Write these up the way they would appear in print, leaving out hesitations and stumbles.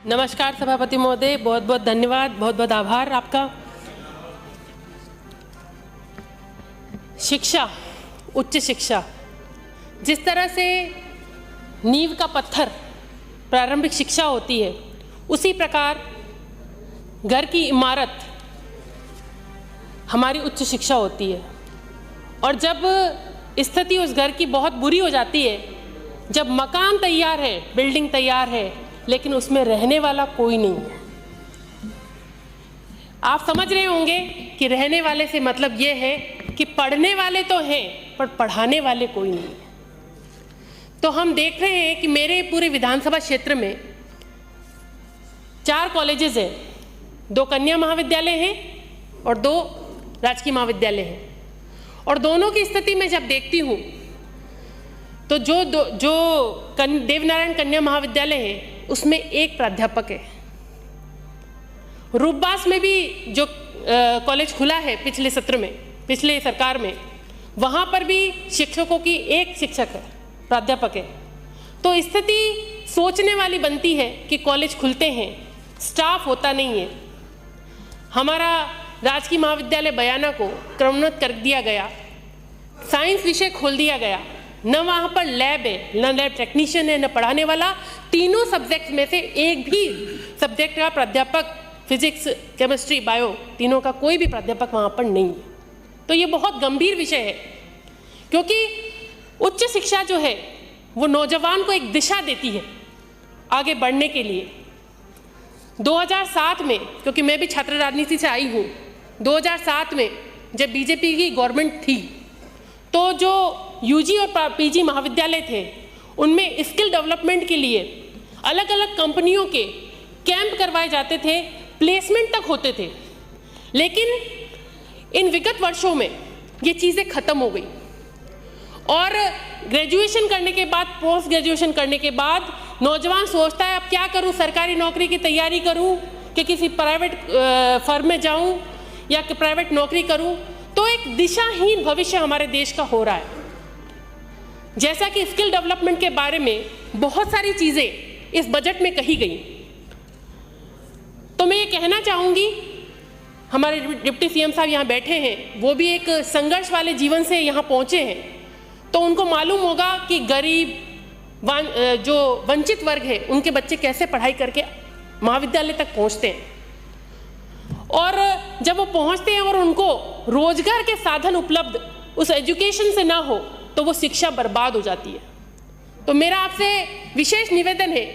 नमस्कार सभापति महोदय, बहुत बहुत धन्यवाद, बहुत बहुत आभार आपका। शिक्षा, उच्च शिक्षा, जिस तरह से नींव का पत्थर प्रारंभिक शिक्षा होती है, उसी प्रकार घर की इमारत हमारी उच्च शिक्षा होती है। और जब स्थिति उस घर की बहुत बुरी हो जाती है, जब मकान तैयार है, बिल्डिंग तैयार है, लेकिन उसमें रहने वाला कोई नहीं है। आप समझ रहे होंगे कि रहने वाले से मतलब ये है कि पढ़ने वाले तो हैं पर पढ़ाने वाले कोई नहीं है। तो हम देख रहे हैं कि मेरे पूरे विधानसभा क्षेत्र में 4 कॉलेजेस हैं, 2 कन्या महाविद्यालय हैं और 2 राजकीय महाविद्यालय हैं। और दोनों की स्थिति में जब देखती हूँ तो जो देवनारायण कन्या महाविद्यालय है उसमें 1 प्राध्यापक है। रूपबास में भी जो कॉलेज खुला है पिछले सत्र में, पिछले सरकार में, वहाँ पर भी शिक्षकों की 1 शिक्षक है, प्राध्यापक है। तो स्थिति सोचने वाली बनती है कि कॉलेज खुलते हैं, स्टाफ होता नहीं है। हमारा राजकीय महाविद्यालय बयाना को क्रमोन्नत कर दिया गया, साइंस विषय खोल दिया गया, न वहाँ पर लैब है, न लैब टेक्नीशियन है, न पढ़ाने वाला। तीनों सब्जेक्ट में से एक भी सब्जेक्ट का प्राध्यापक, फिजिक्स, केमिस्ट्री, बायो, तीनों का कोई भी प्राध्यापक वहाँ पर नहीं है। तो ये बहुत गंभीर विषय है, क्योंकि उच्च शिक्षा जो है वो नौजवान को एक दिशा देती है आगे बढ़ने के लिए। 2007 में, क्योंकि मैं भी छात्र राजनीति से आई हूँ, 2007 में जब बीजेपी की गवर्नमेंट थी तो जो यूजी और पीजी महाविद्यालय थे उनमें स्किल डेवलपमेंट के लिए अलग अलग कंपनियों के कैंप करवाए जाते थे, प्लेसमेंट तक होते थे। लेकिन इन विगत वर्षों में ये चीज़ें ख़त्म हो गई और ग्रेजुएशन करने के बाद, पोस्ट ग्रेजुएशन करने के बाद नौजवान सोचता है अब क्या करूं, सरकारी नौकरी की तैयारी करूं कि किसी प्राइवेट फर्म में जाऊं या कि प्राइवेट नौकरी करूं। तो एक दिशाहीन भविष्य हमारे देश का हो रहा है। जैसा कि स्किल डेवलपमेंट के बारे में बहुत सारी चीज़ें इस बजट में कही गई, तो मैं ये कहना चाहूँगी, हमारे डिप्टी सीएम साहब यहाँ बैठे हैं, वो भी एक संघर्ष वाले जीवन से यहाँ पहुँचे हैं, तो उनको मालूम होगा कि गरीब, जो वंचित वर्ग है, उनके बच्चे कैसे पढ़ाई करके महाविद्यालय तक पहुँचते हैं। और जब वो पहुँचते हैं और उनको रोजगार के साधन उपलब्ध उस एजुकेशन से ना हो तो वो शिक्षा बर्बाद हो जाती है। तो मेरा आपसे विशेष निवेदन है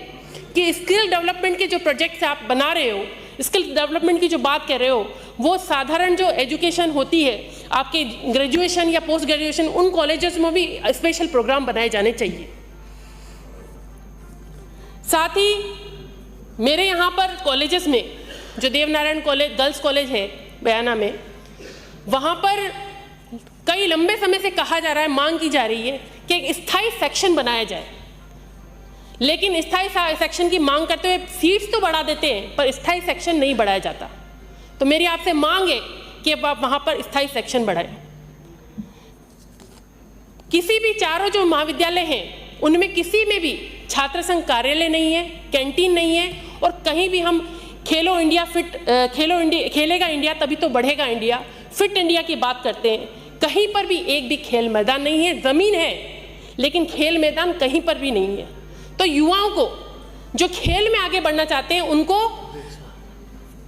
कि स्किल डेवलपमेंट के जो प्रोजेक्ट्स आप बना रहे हो, स्किल डेवलपमेंट की जो बात कर रहे हो, वो साधारण जो एजुकेशन होती है आपके ग्रेजुएशन या पोस्ट ग्रेजुएशन, उन कॉलेजेस में भी स्पेशल प्रोग्राम बनाए जाने चाहिए। साथ ही मेरे यहाँ पर कॉलेजेस में जो देवनारायण कॉलेज, गर्ल्स कॉलेज है बयाना में, वहाँ पर कई लंबे समय से कहा जा रहा है, मांग की जा रही है कि एक स्थायी सेक्शन बनाया जाए। लेकिन स्थायी सेक्शन की मांग करते हुए सीट्स तो बढ़ा देते हैं पर स्थायी सेक्शन नहीं बढ़ाया जाता। तो मेरी आपसे मांग है कि अब आप वहाँ पर स्थायी सेक्शन बढ़ाएं। किसी भी 4 जो महाविद्यालय हैं उनमें किसी में भी छात्र संघ कार्यालय नहीं है, कैंटीन नहीं है, और कहीं भी हम खेलो इंडिया खेलेगा इंडिया तभी तो बढ़ेगा इंडिया, फिट इंडिया की बात करते हैं, कहीं पर भी एक भी खेल मैदान नहीं है। ज़मीन है लेकिन खेल मैदान कहीं पर भी नहीं है। तो युवाओं को जो खेल में आगे बढ़ना चाहते हैं उनको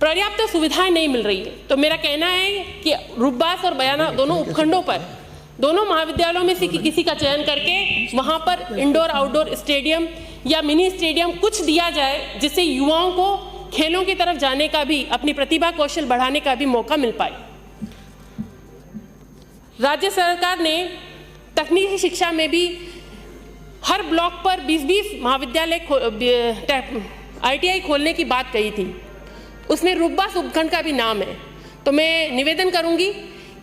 पर्याप्त सुविधाएं नहीं मिल रही है। तो मेरा कहना है कि रूपबास और बयाना दोनों उपखंडों पर, दोनों महाविद्यालयों में से किसी का चयन करके वहाँ पर इंडोर आउटडोर स्टेडियम या मिनी स्टेडियम कुछ दिया जाए, जिससे युवाओं को खेलों की तरफ जाने का भी, अपनी प्रतिभा कौशल बढ़ाने का भी मौका मिल पाए। राज्य सरकार ने तकनीकी शिक्षा में भी हर ब्लॉक पर 20-20 महाविद्यालय ITI खोलने की बात कही थी। उसमें रूपबास उपखंड का भी नाम है। तो मैं निवेदन करूंगी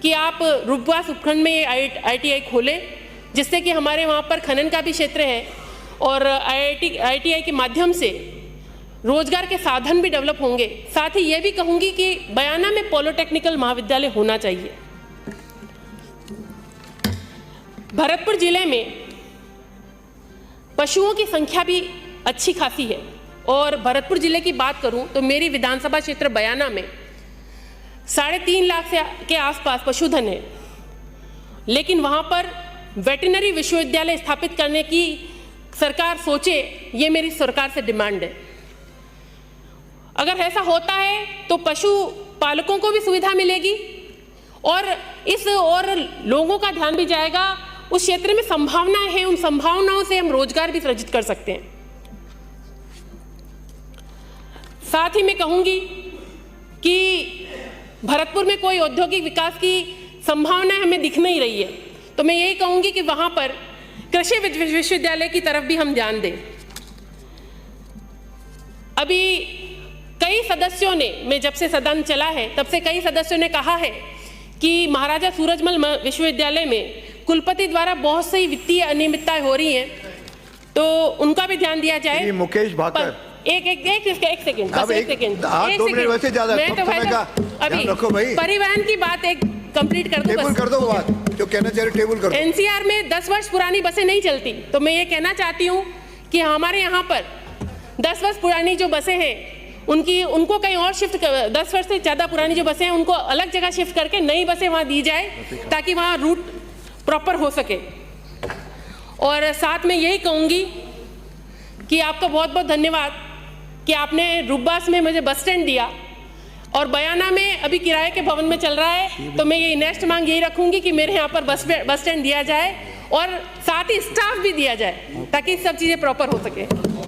कि आप रूपबास उपखंड में ITI खोलें, जिससे कि हमारे वहाँ पर खनन का भी क्षेत्र है और ITI के माध्यम से रोजगार के साधन भी डेवलप होंगे। साथ ही ये भी कहूँगी कि बयाना में पॉलिटेक्निकल महाविद्यालय होना चाहिए। भरतपुर जिले में पशुओं की संख्या भी अच्छी खासी है और भरतपुर जिले की बात करूं तो मेरी विधानसभा क्षेत्र बयाना में 3.5 लाख के आसपास पशुधन है, लेकिन वहां पर वेटरनरी विश्वविद्यालय स्थापित करने की सरकार सोचे, ये मेरी सरकार से डिमांड है। अगर ऐसा होता है तो पशु पालकों को भी सुविधा मिलेगी और लोगों का ध्यान भी जाएगा। उस क्षेत्र में संभावनाएं हैं, उन संभावनाओं से हम रोजगार भी सृजित कर सकते हैं। साथ ही मैं कहूंगी कि भरतपुर में कोई औद्योगिक विकास की संभावनाएं हमें दिख नहीं रही है, तो मैं यही कहूंगी कि वहां पर कृषि विश्वविद्यालय की तरफ भी हम ध्यान दें। अभी कई सदस्यों ने, मैं जब से सदन चला है तब से कई सदस्यों ने कहा है कि महाराजा सूरजमल विश्वविद्यालय में कुलपति द्वारा बहुत सी वित्तीय अनियमितताएं हो रही हैं, तो उनका भी ध्यान दिया जाए। मुकेश भाकर, एक सेकंड, वैसे ज्यादा मैं तो अभी रखो भाई, परिवहन की बात एक कंप्लीट कर दूं, टेबल कर दो बात जो कहना चाह रहे, टेबल कर दो। एनसीआर में 10 वर्ष पुरानी बसें नहीं चलती, तो मैं ये कहना चाहती हूँ कि हमारे यहाँ पर 10 वर्ष पुरानी जो बसें हैं उनको कहीं और शिफ्ट 10 वर्ष से ज़्यादा पुरानी जो बसें हैं उनको अलग जगह शिफ्ट करके नई बसें वहाँ दी जाए, ताकि वहाँ रूट प्रॉपर हो सके। और साथ में यही कहूँगी कि आपका बहुत बहुत धन्यवाद कि आपने रूपबास में मुझे बस स्टैंड दिया, और बयाना में अभी किराए के भवन में चल रहा है, तो मैं ये नेक्स्ट मांग यही रखूंगी कि मेरे यहाँ पर बस स्टैंड दिया जाए और साथ ही स्टाफ भी दिया जाए, ताकि सब चीज़ें प्रॉपर हो सके।